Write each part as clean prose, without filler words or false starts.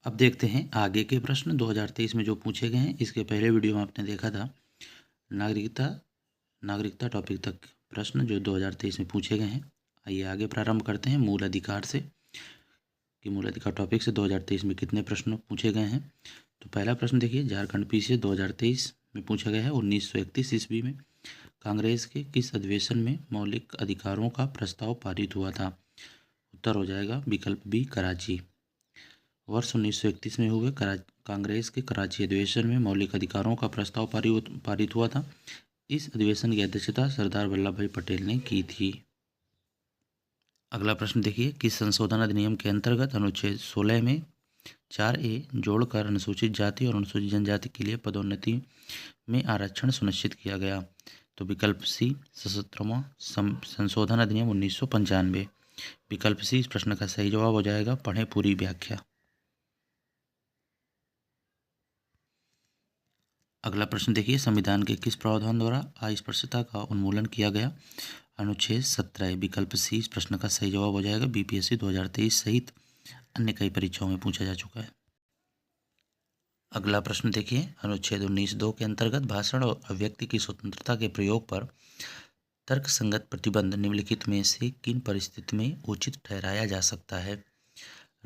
अब देखते हैं आगे के प्रश्न 2023 में जो पूछे गए हैं। इसके पहले वीडियो में आपने देखा था नागरिकता टॉपिक तक प्रश्न जो 2023 में पूछे गए हैं। आइए आगे प्रारंभ करते हैं मूल अधिकार से कि मूल अधिकार टॉपिक से 2023 में कितने प्रश्न पूछे गए हैं। तो पहला प्रश्न देखिए, झारखंड पीसीएस 2023 में पूछा गया है 1931 ईस्वी में कांग्रेस के किस अधिवेशन में मौलिक अधिकारों का प्रस्ताव पारित हुआ था। उत्तर हो जाएगा विकल्प बी, कराची। वर्ष 1931 में हुए कांग्रेस के कराची अधिवेशन में मौलिक अधिकारों का प्रस्ताव पारित हुआ था। इस अधिवेशन की अध्यक्षता सरदार वल्लभ भाई पटेल ने की थी। अगला प्रश्न देखिए, किस संशोधन अधिनियम के अंतर्गत अनुच्छेद 16 में 4A जोड़कर अनुसूचित जाति और अनुसूचित जनजाति के लिए पदोन्नति में आरक्षण सुनिश्चित किया गया। तो विकल्प सी, 77वां संशोधन अधिनियम 1995। विकल्प सी इस प्रश्न का सही जवाब हो जाएगा। पढ़ें पूरी व्याख्या। अगला प्रश्न देखिए, संविधान के किस प्रावधान द्वारा अस्पृश्यता का उन्मूलन किया गया। अनुच्छेद 17। विकल्प सी इस प्रश्न का सही जवाब हो जाएगा। बीपीएससी 2023 सहित अन्य कई परीक्षाओं में पूछा जा चुका है। अगला प्रश्न देखिए, अनुच्छेद 19(2) के अंतर्गत भाषण और अभिव्यक्ति की स्वतंत्रता के प्रयोग पर तर्कसंगत प्रतिबंध निम्नलिखित में से किन परिस्थिति में उचित ठहराया जा सकता है।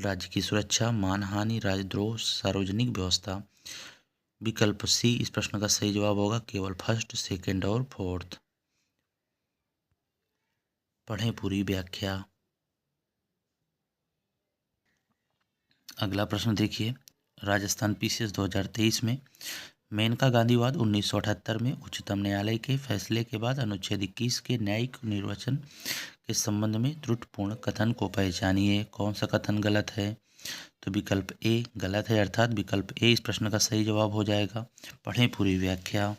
राज्य की सुरक्षा, मानहानि, राजद्रोह, सार्वजनिक व्यवस्था। विकल्प सी इस प्रश्न का सही जवाब होगा केवल फर्स्ट, सेकंड और फोर्थ। पढ़ें पूरी व्याख्या। अगला प्रश्न देखिए, राजस्थान पीसीएस 2023 में मेनका गांधीवाद 1978 में उच्चतम न्यायालय के फैसले के बाद अनुच्छेद 21 के न्यायिक निर्वचन के संबंध में त्रुटिपूर्ण कथन को पहचानिए। कौन सा कथन गलत है। तो विकल्प ए गलत है, अर्थात विकल्प ए इस प्रश्न का सही जवाब हो जाएगा। पढ़ें पूरी व्याख्या।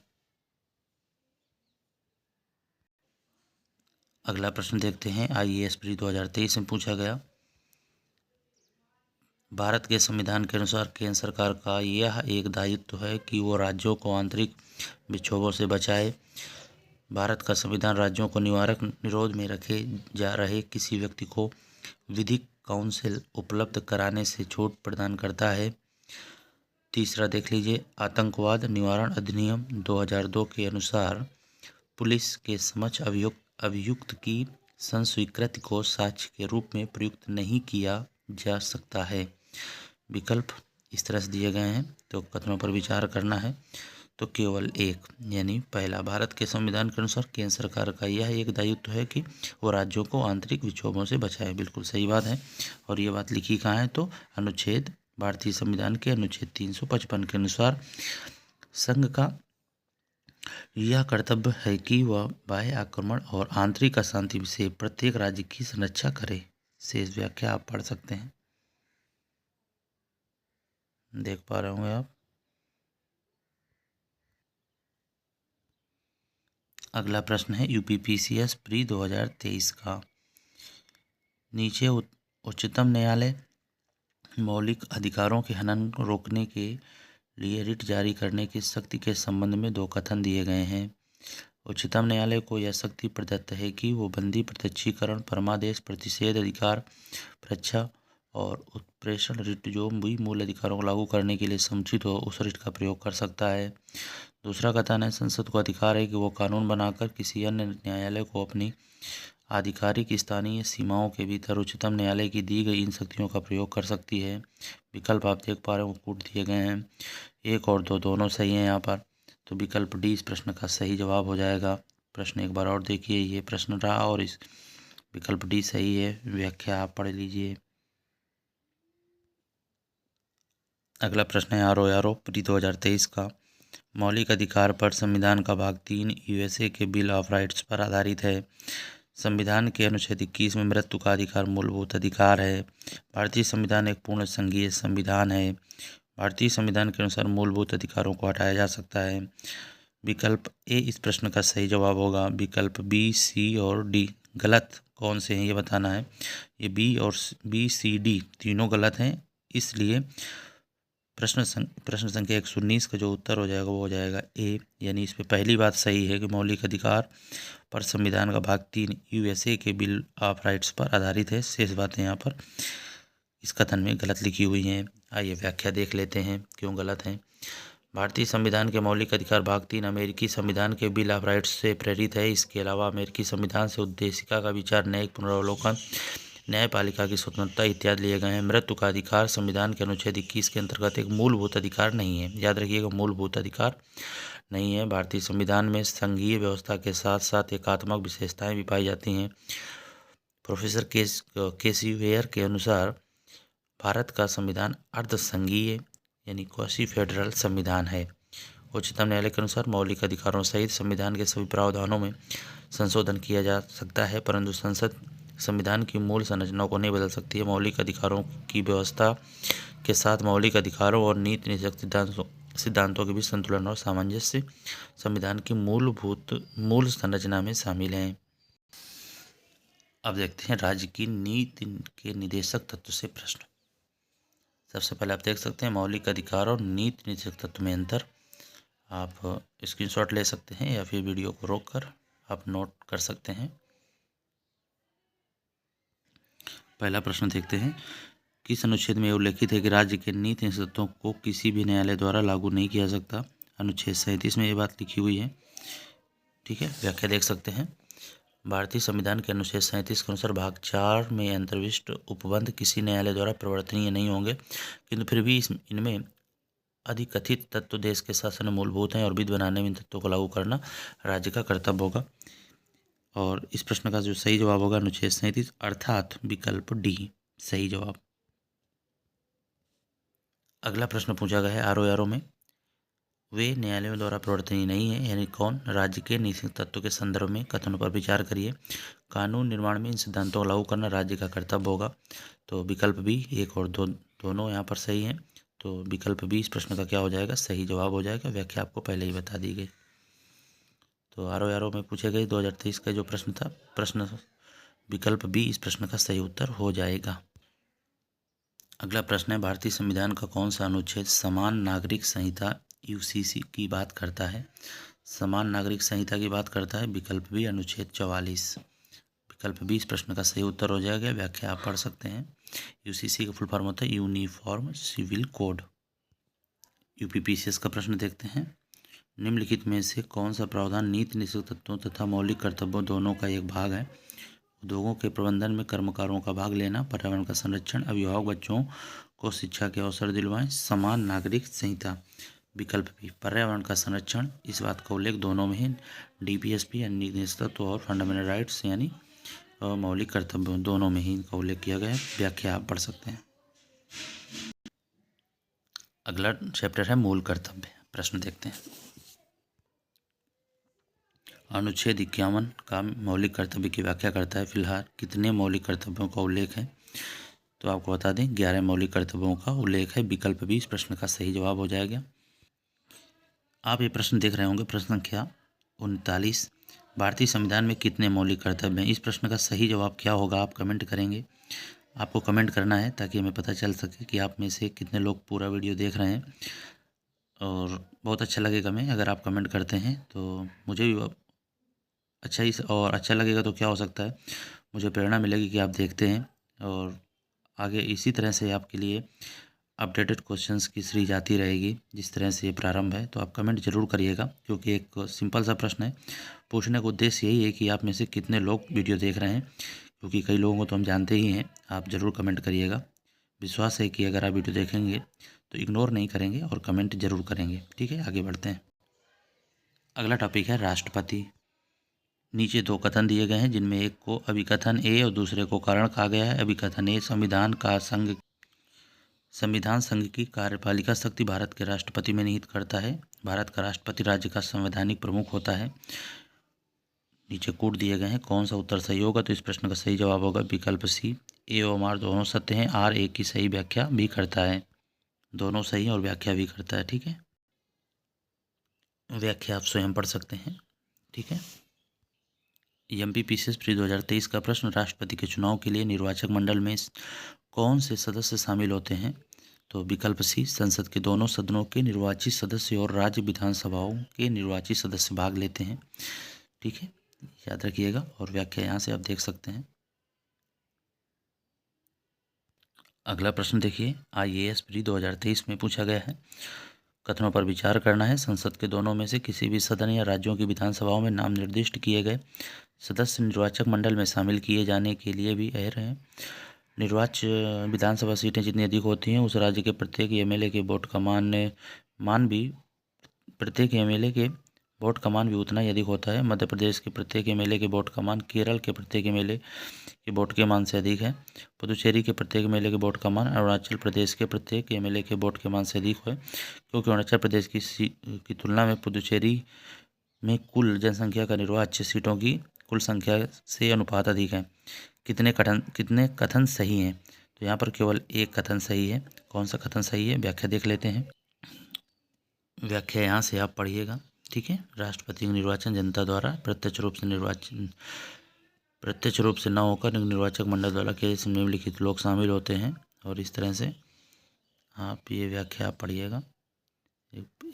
अगला प्रश्न देखते हैं, आईएएस प्री 2023 में पूछा गया, भारत के संविधान के अनुसार केंद्र सरकार का यह एक दायित्व है कि वो राज्यों को आंतरिक विक्षोभों से बचाए। भारत का संविधान राज्यों को निवारक निरोध में रखे जा रहे किसी व्यक्ति को विधिक काउंसिल उपलब्ध कराने से छूट प्रदान करता है। तीसरा देख लीजिए, आतंकवाद निवारण अधिनियम 2002 के अनुसार पुलिस के समक्ष अभियुक्त की संस्वीकृति को साक्ष्य के रूप में प्रयुक्त नहीं किया जा सकता है। विकल्प इस तरह से दिए गए हैं, तो कथनों पर विचार करना है। तो केवल एक, यानी पहला, भारत के संविधान के अनुसार केंद्र सरकार का यह एक दायित्व है कि वो राज्यों को आंतरिक विक्षोभों से बचाए। बिल्कुल सही बात है। और ये बात लिखी कहाँ है, तो अनुच्छेद भारतीय संविधान के अनुच्छेद 355 के अनुसार संघ का यह कर्तव्य है कि वह बाह्य आक्रमण और आंतरिक अशांति से प्रत्येक राज्य की संरक्षा करे। शेष व्याख्या आप पढ़ सकते हैं, देख पा रहे होंगे आप। अगला प्रश्न है यूपीपीसीएस प्री 2023 का, नीचे उच्चतम न्यायालय मौलिक अधिकारों के हनन रोकने के लिए रिट जारी करने की शक्ति के संबंध में दो कथन दिए गए हैं। उच्चतम न्यायालय को यह शक्ति प्रदत्त है कि वो बंदी, प्रत्यक्षीकरण, परमादेश, प्रतिषेध अधिकार, परीक्षा और उत्प्रेषण रिट जो भी मूल अधिकारों को लागू करने के लिए समुचित हो उस रिट का प्रयोग कर सकता है। दूसरा कथन है, संसद को अधिकार है कि वो कानून बनाकर किसी अन्य न्यायालय को अपनी आधिकारिक स्थानीय सीमाओं के भीतर उच्चतम न्यायालय की दी गई इन शक्तियों का प्रयोग कर सकती है। विकल्प आप देख पा रहे हो, कूट दिए गए हैं। एक और दो दोनों सही हैं यहाँ पर। तो विकल्प डी इस प्रश्न का सही जवाब हो जाएगा। प्रश्न एक बार और देखिए, ये प्रश्न रहा और इस विकल्प डी सही है। व्याख्या आप पढ़ लीजिए। अगला प्रश्न है आरओ प्री 2023 का, मौलिक अधिकार पर संविधान का भाग 3 यूएसए के बिल ऑफ राइट्स पर आधारित है। संविधान के अनुच्छेद 21 में मृत्यु का अधिकार मूलभूत अधिकार है। भारतीय संविधान एक पूर्ण संघीय संविधान है। भारतीय संविधान के अनुसार मूलभूत अधिकारों को हटाया जा सकता है। विकल्प ए इस प्रश्न का सही जवाब होगा। विकल्प बी, सी और डी गलत कौन से हैं ये बताना है। ये बी और बी, सी, डी तीनों गलत हैं, इसलिए प्रश्न संख्या 119 का जो उत्तर हो जाएगा वो हो जाएगा ए, यानी इस पे पहली बात सही है कि मौलिक अधिकार पर संविधान का भाग 3 यूएसए के बिल ऑफ राइट्स पर आधारित है। शेष बातें यहाँ पर इस कथन में गलत लिखी हुई हैं। आइए व्याख्या देख लेते हैं क्यों गलत हैं। भारतीय संविधान के मौलिक अधिकार भाग 3 अमेरिकी संविधान के बिल ऑफ राइट्स से प्रेरित है। इसके अलावा अमेरिकी संविधान से उद्देशिका का विचार, न्यायिक पुनरावलोकन, न्यायपालिका की स्वतंत्रता इत्यादि लिए गए हैं। मृत्यु का अधिकार संविधान के अनुच्छेद 21 के अंतर्गत एक मूलभूत अधिकार नहीं है। याद रखिएगा, मूलभूत अधिकार नहीं है। भारतीय संविधान में संघीय व्यवस्था के साथ साथ एकात्मक विशेषताएं भी पाई जाती हैं। प्रोफेसर केसी वेयर के अनुसार भारत का संविधान अर्ध संघीय यानी क्वासी फेडरल संविधान है। उच्चतम न्यायालय के अनुसार मौलिक अधिकारों सहित संविधान के सभी प्रावधानों में संशोधन किया जा सकता है, परंतु संसद संविधान की मूल संरचना को नहीं बदल सकती है। मौलिक अधिकारों की व्यवस्था के साथ मौलिक अधिकारों और नीति निषेध सिद्धांतों के बीच संतुलन और सामंजस्य संविधान की मूल संरचना में शामिल हैं। अब देखते हैं राज्य की नीति के निदेशक तत्व से प्रश्न। सबसे पहले आप देख सकते हैं मौलिक अधिकार और नीति निदेशक तत्व में अंतर। आप स्क्रीनशॉट ले सकते हैं या फिर वीडियो को रोककर आप नोट कर सकते हैं। पहला प्रश्न देखते हैं, किस अनुच्छेद में उल्लेखित है कि राज्य के नीति निदेशक तत्वों को किसी भी न्यायालय द्वारा लागू नहीं किया सकता? अनुच्छेद 37 में ये बात लिखी हुई है। ठीक है, व्याख्या देख सकते हैं। भारतीय संविधान के अनुच्छेद 37 के अनुसार भाग 4 में अंतर्विष्ट उपबंध किसी न्यायालय द्वारा परिवर्तनीय नहीं होंगे, किंतु फिर भी इनमें अधिकथित तत्व देश के शासन में मूलभूत हैं और विधि बनाने में इन तत्वों को लागू करना राज्य का कर्तव्य होगा। और इस प्रश्न का जो सही जवाब होगा अनुच्छेद 37 अर्थात विकल्प डी सही जवाब। अगला प्रश्न पूछा गया है आरओ में, वे न्यायालयों द्वारा प्रवर्तनीय नहीं है यानी कौन? राज्य के नीति तत्व के संदर्भ में कथनों पर विचार करिए। कानून निर्माण में इन सिद्धांतों को लागू करना राज्य का कर्तव्य होगा। तो विकल्प बी, एक और दो दोनों यहाँ पर सही हैं। तो विकल्प बी इस प्रश्न का क्या हो जाएगा? सही जवाब हो जाएगा। व्याख्या आपको पहले ही बता दी गई। तो आरओ में पूछे गए 2023 का जो प्रश्न था, प्रश्न विकल्प बी इस प्रश्न का सही उत्तर हो जाएगा। अगला प्रश्न है, भारतीय संविधान का कौन सा अनुच्छेद समान नागरिक संहिता यूसीसी की बात करता है? समान नागरिक संहिता की बात करता है। विकल्प बी अनुच्छेद 44। विकल्प बी इस प्रश्न का सही उत्तर हो जाएगा। व्याख्या आप पढ़ सकते हैं। यूसीसी का फुल फॉर्म होता है यूनिफॉर्म सिविल कोड। यूपीपीसीएस का प्रश्न देखते हैं, निम्नलिखित में से कौन सा प्रावधान नीति निषेध तत्वों तथा मौलिक कर्तव्यों दोनों का एक भाग है? उद्योगों के प्रबंधन में कर्मकारों का भाग लेना, पर्यावरण का संरक्षण, अभिभावक बच्चों को शिक्षा के अवसर दिलवाएं, समान नागरिक संहिता। विकल्प बी पर्यावरण का संरक्षण, इस बात का उल्लेख दोनों में है। डीपीएसपी यानी नीति निषेध तत्व और फंडामेंटल राइट्स यानी मौलिक कर्तव्यों दोनों में ही इनका उल्लेख किया गया है। व्याख्या आप पढ़ सकते हैं। अगला चैप्टर है मूल कर्तव्य। प्रश्न देखते हैं, अनुच्छेद 51 का मौलिक कर्तव्य की व्याख्या करता है। फिलहाल कितने मौलिक कर्तव्यों का उल्लेख है? तो आपको बता दें 11 मौलिक कर्तव्यों का उल्लेख है। विकल्प भी इस प्रश्न का सही जवाब हो जाएगा। आप ये प्रश्न देख रहे होंगे, प्रश्न संख्या 39, भारतीय संविधान में कितने मौलिक कर्तव्य हैं? इस प्रश्न का सही जवाब क्या होगा? आप कमेंट करेंगे। आपको कमेंट करना है ताकि हमें पता चल सके कि आप में से कितने लोग पूरा वीडियो देख रहे हैं। और बहुत अच्छा लगेगा मैं अगर आप कमेंट करते हैं, तो मुझे भी अच्छा ही और अच्छा लगेगा। तो क्या हो सकता है, मुझे प्रेरणा मिलेगी कि आप देखते हैं और आगे इसी तरह से आपके लिए अपडेटेड क्वेश्चंस की सीरीज आती रहेगी। जिस तरह से ये प्रारंभ है, तो आप कमेंट जरूर करिएगा, क्योंकि एक सिंपल सा प्रश्न है। पूछने का उद्देश्य यही है कि आप में से कितने लोग वीडियो देख रहे हैं, क्योंकि कई लोगों को तो हम जानते ही हैं। आप ज़रूर कमेंट करिएगा। विश्वास है कि अगर आप वीडियो देखेंगे तो इग्नोर नहीं करेंगे और कमेंट जरूर करेंगे। ठीक है, आगे बढ़ते हैं। अगला टॉपिक है राष्ट्रपति। नीचे दो कथन दिए गए हैं, जिनमें एक को अभिकथन ए और दूसरे को कारण कहा गया है। अभिकथन ए, संविधान संघ की कार्यपालिका शक्ति भारत के राष्ट्रपति में निहित करता है। भारत का राष्ट्रपति राज्य का संवैधानिक प्रमुख होता है। नीचे कोड दिए गए हैं, कौन सा उत्तर सही होगा? तो इस प्रश्न का सही जवाब होगा विकल्प सी, ए और आर दोनों सत्य हैं। आर ए की सही व्याख्या भी करता है। दोनों सही और व्याख्या भी करता है। ठीक है, व्याख्या आप स्वयं पढ़ सकते हैं। ठीक है, एमपीपीसीएस प्री 2023 का प्रश्न, राष्ट्रपति के चुनाव के लिए निर्वाचक मंडल में कौन से सदस्य शामिल होते हैं? तो विकल्प सी, संसद के दोनों सदनों के निर्वाचित सदस्य और राज्य विधानसभाओं के निर्वाचित सदस्य भाग लेते हैं। ठीक है, याद रखिएगा। और व्याख्या यहाँ से आप देख सकते हैं। अगला प्रश्न देखिए, IAS प्री 2023 में पूछा गया है। कथनों पर विचार करना है। संसद के दोनों में से किसी भी सदन या राज्यों की विधानसभाओं में नाम निर्दिष्ट किए गए सदस्य निर्वाचक मंडल में शामिल किए जाने के लिए भी अर्ह हैं। विधानसभा सीटें जितनी अधिक होती हैं, उस राज्य के प्रत्येक एमएलए के वोट का मान भी उतना ही अधिक होता है। मध्य प्रदेश के प्रत्येक एमएलए के वोट का मान केरल के प्रत्येक एमएलए के वोट के मान से अधिक है। पुदुचेरी के प्रत्येक एमएलए के वोट का मान अरुणाचल प्रदेश के प्रत्येक एमएलए के वोट के मान से अधिक है, क्योंकि अरुणाचल प्रदेश की तुलना में पुदुचेरी में कुल जनसंख्या का निर्वाच्य सीटों की कुल संख्या से अनुपात अधिक है। कितने कथन सही हैं? तो यहाँ पर केवल एक कथन सही है। कौन सा कथन सही है? व्याख्या देख लेते हैं। व्याख्या यहाँ से आप पढ़िएगा, ठीक है। राष्ट्रपति का निर्वाचन जनता द्वारा प्रत्यक्ष रूप से न होकर निर्वाचक मंडल द्वारा किए निम्नलिखित लोग शामिल होते हैं, और इस तरह से आप ये व्याख्या आप पढ़िएगा।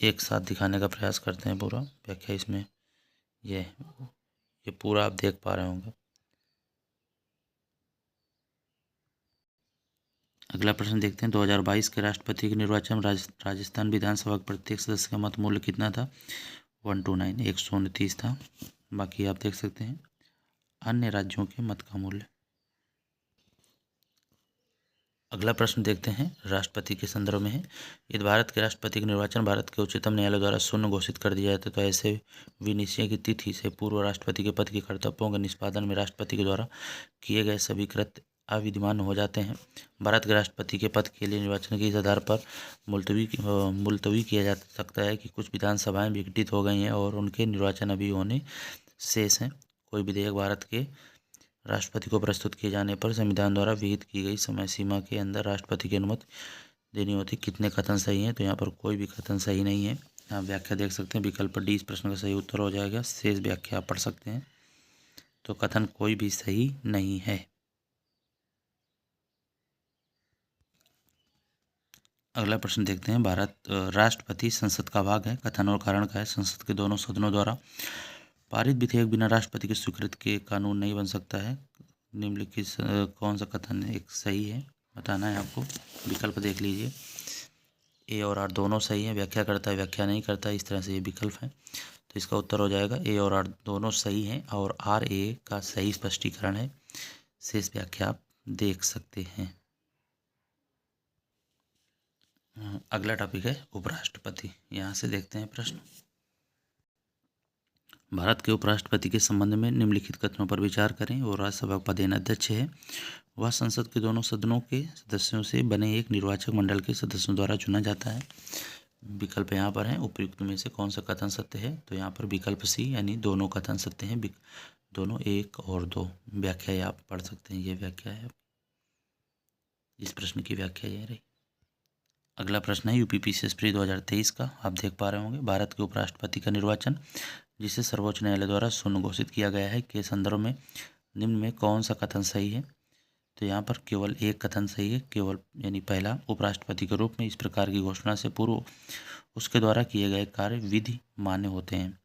एक साथ दिखाने का प्रयास करते हैं पूरा व्याख्या। इसमें ये पूरा आप देख पा रहे होंगे। अगला प्रश्न देखते हैं। 2022 के राष्ट्रपति के निर्वाचन में राजस्थान विधानसभा के प्रत्येक सदस्य का मत मूल्य कितना था? 129 129 था। बाकी आप देख सकते हैं अन्य राज्यों के मत का मूल्य। अगला प्रश्न देखते हैं, राष्ट्रपति के संदर्भ में है। यदि भारत के राष्ट्रपति का निर्वाचन भारत के उच्चतम न्यायालय द्वारा शून्य घोषित कर दिया जाता है, तो ऐसे विनिश्चय की तिथि से पूर्व राष्ट्रपति के पद के कर्तव्यों के निष्पादन में राष्ट्रपति के द्वारा किए गए सभी कृत्य अविद्यमान हो जाते हैं। भारत के राष्ट्रपति के पद के लिए निर्वाचन के इस आधार पर मुलतवी किया जा सकता है कि कुछ विधानसभाएं विघटित हो गई हैं और उनके निर्वाचन अभी होने शेष हैं। कोई विधेयक भारत के राष्ट्रपति को प्रस्तुत किए जाने पर संविधान द्वारा विहित की गई समय सीमा के अंदर राष्ट्रपति की अनुमति देनी होती। कितने कथन सही हैं? तो यहाँ पर कोई भी कथन सही नहीं है। आप व्याख्या देख सकते हैं। विकल्प डी इस प्रश्न का सही उत्तर हो जाएगा। शेष व्याख्या आप पढ़ सकते हैं। तो कथन कोई भी सही नहीं है। अगला प्रश्न देखते हैं। राष्ट्रपति संसद का भाग है। कथन और कारण का है। संसद के दोनों सदनों द्वारा पारित विधेयक बिना राष्ट्रपति की स्वीकृति के कानून नहीं बन सकता है। निम्नलिखित कौन सा कथन एक सही है बताना है आपको। विकल्प देख लीजिए। ए और आर दोनों सही है। व्याख्या करता है, व्याख्या नहीं करता है, इस तरह से ये विकल्प है। तो इसका उत्तर हो जाएगा ए और आर दोनों सही हैं, और आर ए का सही स्पष्टीकरण है। शेष व्याख्या आप देख सकते हैं। अगला टॉपिक है उपराष्ट्रपति। यहाँ से देखते हैं प्रश्न। भारत के उपराष्ट्रपति के संबंध में निम्नलिखित कथनों पर विचार करें। वो राज्यसभा का पदेनाध्यक्ष है। वह संसद के दोनों सदनों के सदस्यों से बने एक निर्वाचक मंडल के सदस्यों द्वारा चुना जाता है। विकल्प यहाँ पर हैं। उपयुक्त में से कौन सा कथन सत्य है? तो यहाँ पर विकल्प सी, यानी दोनों कथन सत्य हैं। दोनों 1 और 2। व्याख्या आप पढ़ सकते हैं। ये व्याख्या है। इस प्रश्न की व्याख्या यह रही। अगला प्रश्न है UPPCS प्री 2023 का। आप देख पा रहे होंगे। भारत के उपराष्ट्रपति का निर्वाचन, जिसे सर्वोच्च न्यायालय द्वारा शून्य घोषित किया गया है, के संदर्भ में निम्न में कौन सा कथन सही है? तो यहाँ पर केवल एक कथन सही है। केवल यानी पहला, उपराष्ट्रपति के रूप में इस प्रकार की घोषणा से पूर्व उसके द्वारा किए गए कार्य विधि मान्य होते हैं।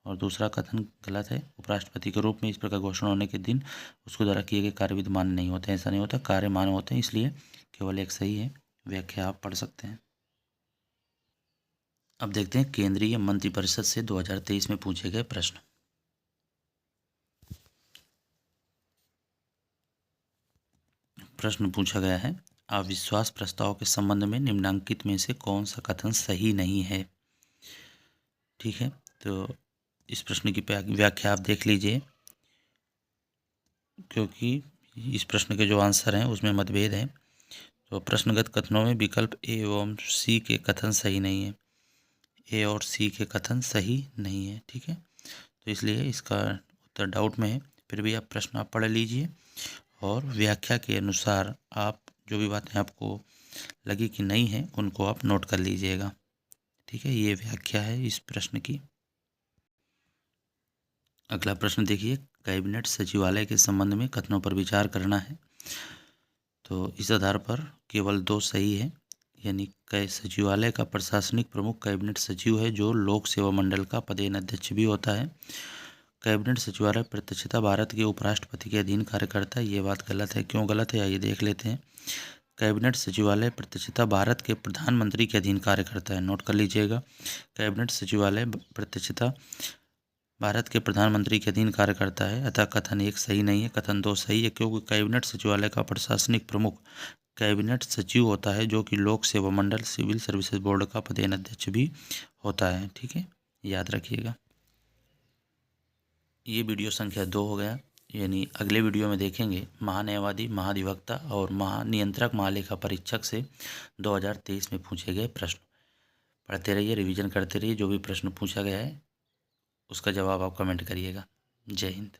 और दूसरा कथन गलत है। उपराष्ट्रपति के रूप में इस प्रकार घोषणा होने के दिन उसके द्वारा किए गए कार्य विधि मान्य नहीं होते हैं। ऐसा नहीं होता, कार्य मान्य होते हैं। इसलिए केवल एक सही है। व्याख्या आप पढ़ सकते हैं। अब देखते हैं केंद्रीय मंत्रिपरिषद से 2023 में पूछे गए प्रश्न। प्रश्न पूछा गया है, अविश्वास प्रस्ताव के संबंध में निम्नांकित में से कौन सा कथन सही नहीं है? ठीक है, तो इस प्रश्न की व्याख्या आप देख लीजिए, क्योंकि इस प्रश्न के जो आंसर हैं उसमें मतभेद है। तो प्रश्नगत कथनों में विकल्प ए एवं सी के कथन सही नहीं है। ए और सी के कथन सही नहीं है। ठीक है, तो इसलिए इसका उत्तर डाउट में है। फिर भी आप प्रश्न आप पढ़ लीजिए और व्याख्या के अनुसार आप जो भी बातें आपको लगी कि नहीं है उनको आप नोट कर लीजिएगा। ठीक है, ये व्याख्या है इस प्रश्न की। अगला प्रश्न देखिए, कैबिनेट सचिवालय के संबंध में कथनों पर विचार करना है। तो इस आधार पर केवल 2 सही है, यानी सचिवालय का प्रशासनिक प्रमुख कैबिनेट सचिव है, जो लोक सेवा मंडल का पदेनाध्यक्ष भी होता है। कैबिनेट सचिवालय प्रत्यक्षतः भारत के उपराष्ट्रपति के अधीन कार्य करता है। ये बात गलत है। क्यों गलत है आइए देख लेते हैं। कैबिनेट सचिवालय प्रत्यक्षतः भारत के प्रधानमंत्री के अधीन कार्य करता है। नोट कर लीजिएगा, कैबिनेट सचिवालय प्रत्यक्षतः भारत के प्रधानमंत्री के अधीन कार्य करता है। अतः कथन 1 सही नहीं है, कथन 2 सही है, क्योंकि कैबिनेट सचिवालय का प्रशासनिक प्रमुख कैबिनेट सचिव होता है, जो कि लोक सेवा मंडल सिविल सर्विसेज बोर्ड का पदेन अध्यक्ष भी होता है। ठीक है, याद रखिएगा। ये वीडियो संख्या 2 हो गया। यानी अगले वीडियो में देखेंगे महान्यायवादी, महाधिवक्ता और महानियंत्रक महालेखा परीक्षक से 2023 में पूछे गए प्रश्न। पढ़ते रहिए, रिवीजन करते रहिए, जो भी प्रश्न पूछा गया है उसका जवाब आप कमेंट करिएगा। जय हिंद।